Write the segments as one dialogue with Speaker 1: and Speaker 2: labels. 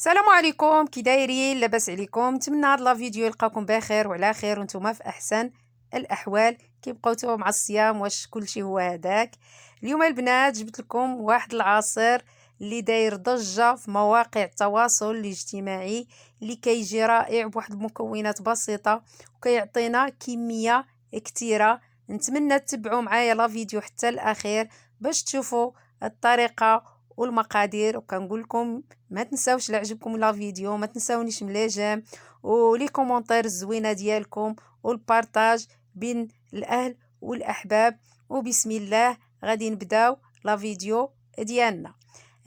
Speaker 1: السلام عليكم، كي دايرين؟ لاباس عليكم؟ نتمنى هاد لا فيديو يلقاكم بخير وعلى خير وانتم في احسن الاحوال. كي بقيتو مع الصيام واش كلشي هو هذاك؟ اليوم البنات جبت لكم واحد العصير اللي داير ضجة في مواقع التواصل الاجتماعي، اللي كيجي رائع بواحد المكونات بسيطة وكيعطينا كمية كتيرة. نتمنى تتبعوا معايا لا فيديو حتى الاخير باش تشوفوا الطريقة والمقادير. وكنقول لكم ما تنساوش لا عجبكم لا فيديو ما تنساونيش من لي جيم ولي كومونتير الزوينه ديالكم والبارطاج بين الاهل والاحباب. وبسم الله غادي نبداو لا فيديو ديالنا.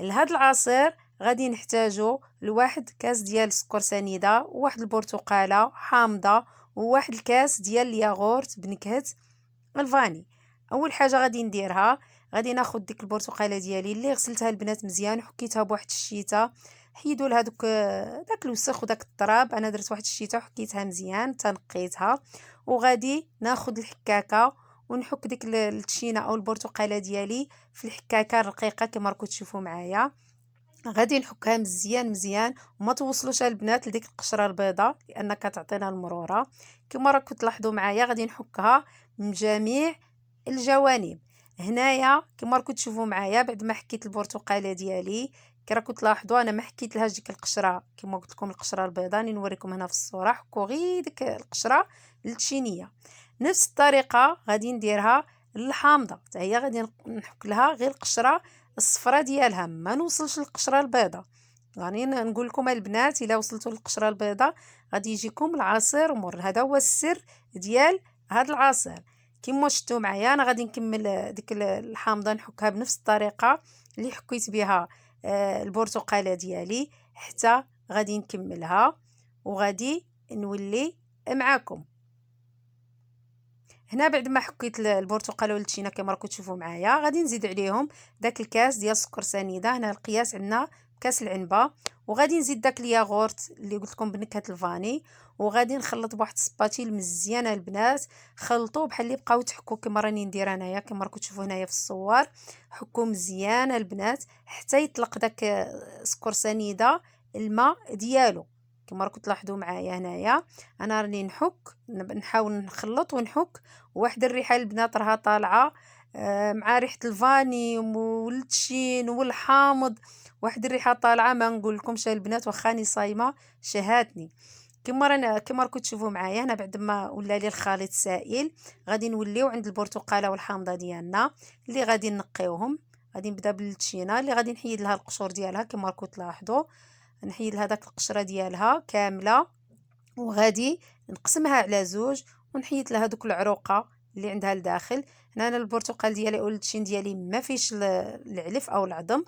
Speaker 1: لهاد العصير غادي نحتاجو لواحد كاس ديال السكر سنيده، وواحد البرتقاله حامضه، وواحد الكاس ديال الياغورت بنكهه الفاني. اول حاجه غادي نديرها، غادي ناخذ ديك البرتقاله ديالي اللي غسلتها البنات مزيان وحكيتها بواحد الشيته. حيدوا لها داك الوسخ وداك التراب. انا درت واحد الشيته وحكيتها مزيان تنقيتها. وغادي ناخذ الحكاكه ونحك ديك التشينه او البرتقاله ديالي في الحكاكه الرقيقه كما راكم تشوفوا معايا. غادي نحكها مزيان مزيان وما توصلوش البنات لديك القشره البيضاء لان كتعطينا المراره. كما راكم تلاحظوا معايا غادي نحكها من جميع الجوانب. هنايا كما راكم تشوفوا معايا بعد ما حكيت البرتقاله ديالي كي راكم تلاحظوا انا ما حكيت لهاش ديك القشره كما قلت لكم القشره البيضاء اللي نوريكم هنا في الصوره. حكوا غير ديك القشره التشينيه. نفس الطريقه غادي نديرها للحامضه حتى هي غادي نحك لها غير القشره الصفراء ديالها ما نوصلش للقشره البيضاء. يعني نقول لكم البنات الا وصلتوا للقشره البيضاء غادي يجيكم العصير مر. هذا هو السر ديال هذا العصير. كما شفتوا معايا انا غادي نكمل ديك الحامضه نحكها بنفس الطريقه اللي حكيت بها البرتقاله ديالي حتى غادي نكملها وغادي نولي معاكم. هنا بعد ما حكيت البرتقاله والتشينه كما راكم تشوفوا معايا غادي نزيد عليهم داك الكاس ديال السكر سنيده. هنا القياس عندنا كاس العنبه. وغادي نزيد داك الياغورت اللي قلت لكم بنكهه الفاني. وغادي نخلط بواحد السباتيل مزيانه البنات. خلطوه بحال اللي بقاو تحكوا كما راني ندير انايا كما راكم تشوفوا هنايا في الصور. حكوا مزيان البنات حتى يطلق داك سكر سنيده الماء ديالو كما راكم تلاحظوا معايا. هنايا انا راني نحاول نخلط ونحك. واحد الريحه البنات راها طالعه مع ريحه الفاني والتشين والحامض. واحد الريحه طالعه ما نقول لكمش البنات واخاني صايمه شهاتني. كما راكم تشوفوا معايا انا بعد ما ولا لي الخليط سائل غادي نوليو عند البرتقاله والحامضه ديالنا اللي غادي نقيوهم. غادي نبدا بالتشينه اللي غادي نحيد لها القشور ديالها كما راكم تلاحظوا. نحيد لها داك القشره ديالها كامله وغادي نقسمها على زوج ونحيد لها دوك العروقه اللي عندها لداخل. هنا انا البرتقال ديالي او التشين ديالي ما فيش العلف او العظم.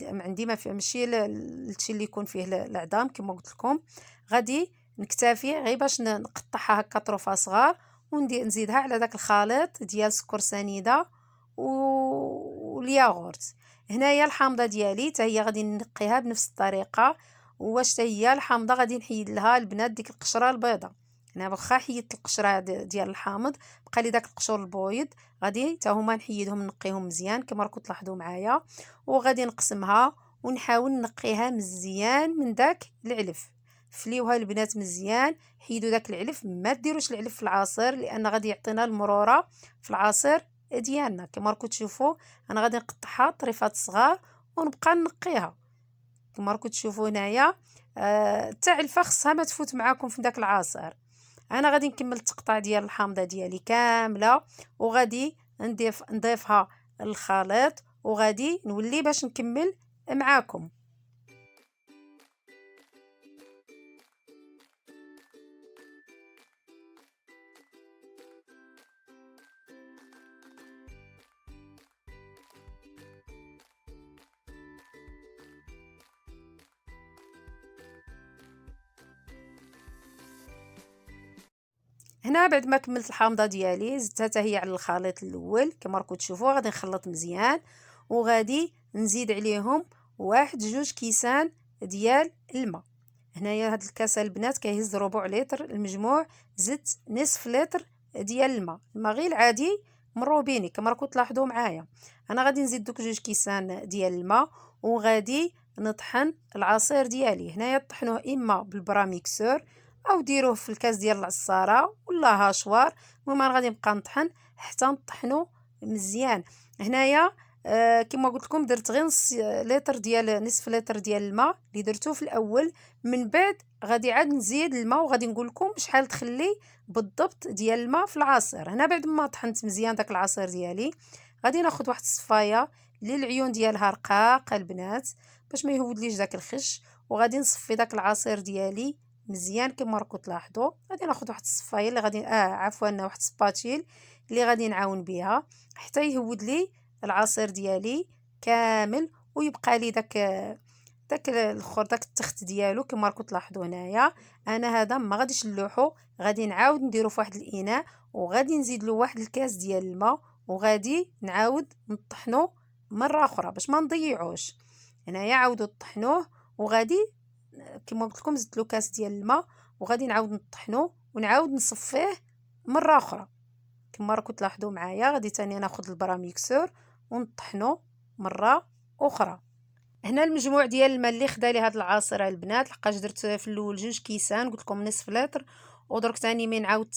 Speaker 1: عندي ما في ماشي التشين اللي يكون فيه العظام كما قلت لكم. غادي نكتفي غير باش نقطعها هكا طروفه صغار ونزيدها على داك الخليط ديال سكر سنيده والياغورت. هنايا الحامضه ديالي حتى هي غادي نقيها بنفس الطريقه. واش حتى هي الحامضه غادي نحيد لها البنات ديك القشره البيضاء. انا واخا حيدت القشره ديال الحامض بقى لي داك القشور البويض غادي حتى هما نحيدهم نقيهم مزيان كما راكم تلاحظوا معايا. وغادي نقسمها ونحاول نقيها مزيان من داك العلف. فليوها البنات مزيان. حيدوا داك العلف ما ديروش العلف في العصير لان غادي يعطينا المراره في العصير ديالنا. كما راكم تشوفوا انا غادي نقطعها طريفات صغار ونبقى نقيها كما راكم تشوفوا هنايا. تاع الفخ ما تفوت معاكم في داك العصير. انا غادي نكمل التقطاع ديال الحامضه ديالي كامله وغادي نضيفها للخليط وغادي نولي باش نكمل معاكم. هنا بعد ما كملت الحامضه ديالي زدتها حتى هي على الخليط الاول كما راكم تشوفوا. غادي نخلط مزيان وغادي نزيد عليهم واحد جوج كيسان ديال الماء. هنايا هاد الكاس البنات كيهز ربع لتر المجموع. زدت نصف لتر ديال الماء غير العادي مروبيني كما راكم تلاحظوا معايا. انا غادي نزيد دوك جوج كيسان ديال الماء وغادي نطحن العصير ديالي. هنايا طحنوه اما بالبراميكسور او ديروه في الكاس ديال العصاره ولا هاشوار. المهم انا غادي نبقى نطحن حتى نطحنو مزيان. هنايا كما قلت لكم درت غير نصف لتر ديال الماء اللي درتو في الاول. من بعد غادي عاد نزيد الماء وغادي نقول لكم شحال تخلي بالضبط ديال الماء في العصير. هنا بعد ما طحنت مزيان داك العصير ديالي غادي ناخذ واحد الصفايه اللي العيون ديالها رقاقه البنات باش ما يهودليش داك الخش، وغادي نصفي داك العصير ديالي مزيان كما راكم تلاحظوا. غادي ناخذ واحد الصفايه اللي غادي واحد سباتيل اللي غادي نعاون بها حتى يهود لي العصير ديالي كامل ويبقى لي داك الاخر داك التخت ديالو كما راكم تلاحظوا. هنايا انا هذا ما غاديش نلوحو، غادي نعاود نديرو في واحد الاناء وغادي نزيد له واحد الكاس ديال الماء وغادي نعاود نطحنو مره اخرى باش ما نضيعوش. هنايا عاودوا طحنوه وغادي كما قلت لكم زدت له كاس ديال الماء وغادي نعاود نطحنوه ونعاود نصفيه مره اخرى كما راكم تلاحظوا معايا. غادي تاني ناخذ البراميكسور ونطحنو مره اخرى. هنا المجموع ديال الماء اللي خدا لي هاد العصير البنات لحقاش درت في الاول 2 كيسان قلت لكم نصف لتر، ودرك تاني من عاود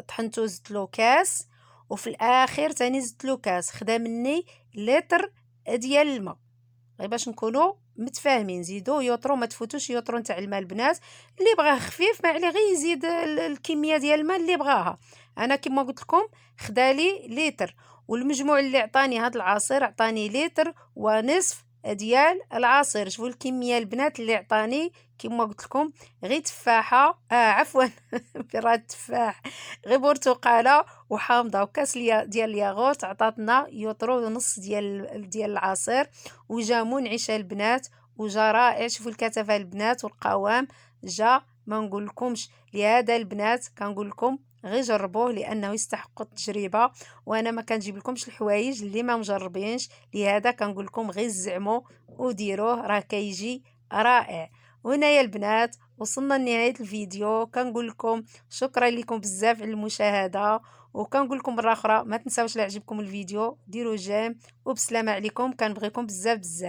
Speaker 1: طحنتو زدت له كاس، وفي الاخير تاني زدت له كاس. خدا مني لتر ديال الماء غير باش نكونوا متفاهمين. زيدوا يوطرو ما تفوتوش يوطرو نتاع الماء البنات، اللي بغاه خفيف ما عليه غير يزيد الكميه ديال الماء اللي بغاها. انا كما قلت لكم خدالي لتر، والمجموع اللي عطاني هذا العصير عطاني لتر ونصف ديال العصير. شوفوا الكميه البنات اللي عطاني كما قلت لكم غير تفاحه عفوا برا التفاح غير برتقاله وحامضه وكاس ديال الياغورت عطاتنا يوطرو ونص ديال العصير. وجا منعش البنات وجا رائع. شوفوا الكثافه البنات والقوام جا ما نقول لكمش. لهذا البنات كنقول لكم غير جربوه لانه يستحق التجربه، وانا ما كنجيب لكمش الحوايج اللي ما مجربينش. لهذا كنقول لكم غير زعموا وديروه راه كيجي رائع. وهنايا البنات وصلنا لنهايه الفيديو. كنقول لكم شكرا لكم بزاف على المشاهده، وكنقول لكم مره اخرى ما تنساوش لا عجبكم الفيديو ديروا جيم، وبسلامه عليكم. كنبغيكم بزاف بزاف.